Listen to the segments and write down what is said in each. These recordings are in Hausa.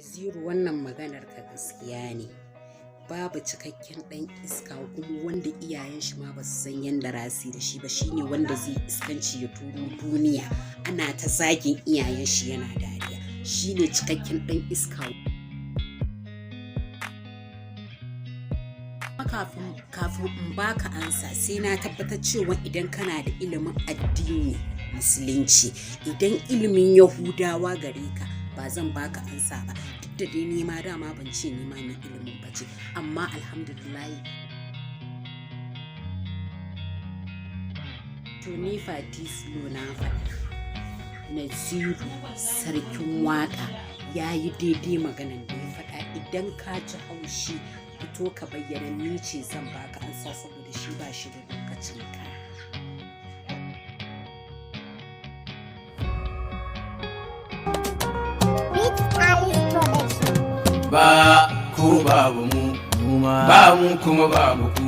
Naziru, wannan maganar ka gaskiya ne. Babu cikakken ɗan iska kuma wanda iyayen shi ma ba su san yadda rasi da shi ba, shine wanda zai iskanci ya turo duniya ana ta zagin iyayen shi yana dariya, shine cikakken ɗan iska. Kafin in baka ansa sai na tabbatar cewa idan kana da ilimin addini musulunci, idan ilimin yahudawa gare ka ba zan baka ansa ba, duk da dai nima dama ban ce nima mai ilimin bace, amma alhamdulillah. To ni Fati Slo na faɗa, Naziru sarkin waka ya yi daidai maganan da ya faɗa. Idan ka ji haushi fito ka bayyana, ni ce zan baka ansa saboda shi ba shi da lokacin ka. Ba ku babu mu, ba mu kuma babu ku.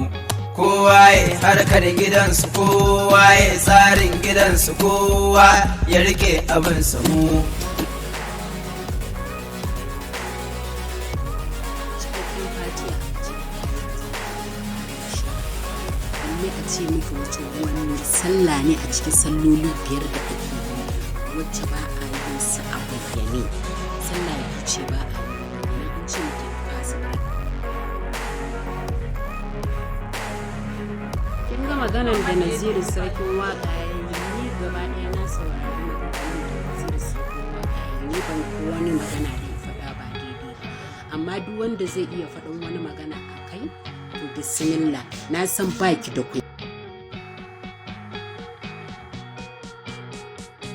Kowa ya harkar gidansu, kowa ya tsarin gidansu, kowa ya rike abinsa mu. A ce maka wace wani sallah ne a cikin salloli biyar da ake yi wacce ba a yin su a bayyane? Sallah ya ce ba a yi an ce muke fasa. Kin ga maganar da Naziru sarkin waka ya yi, ni gaba ɗaya na saurari maganar da Naziru sarkin waka ya yi, ni ban ko wani magana da ya faɗa ba daidai ba, amma duk wanda zai iya faɗin wani magana a kai to bismillah, na san baki da ku.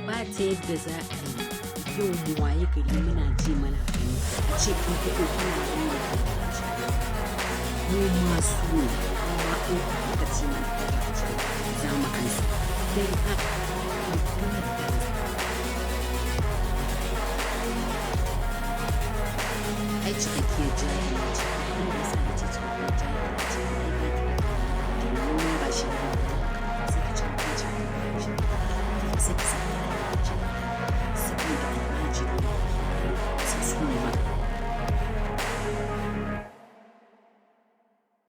Ba ta yadda za a yi yau mu waye gari muna ji mana gani a ce kun fito kuna yin da mu masu ne, amma in kuka ce mana za mu ansa don haka kuma da ai cikakkiyar jahilci wanda ya sa ya ce cikakkiyar jahilci ne ba shi da sai ka cikakkiyar jahilci sai ka sa saboda almajiri sai su ne maka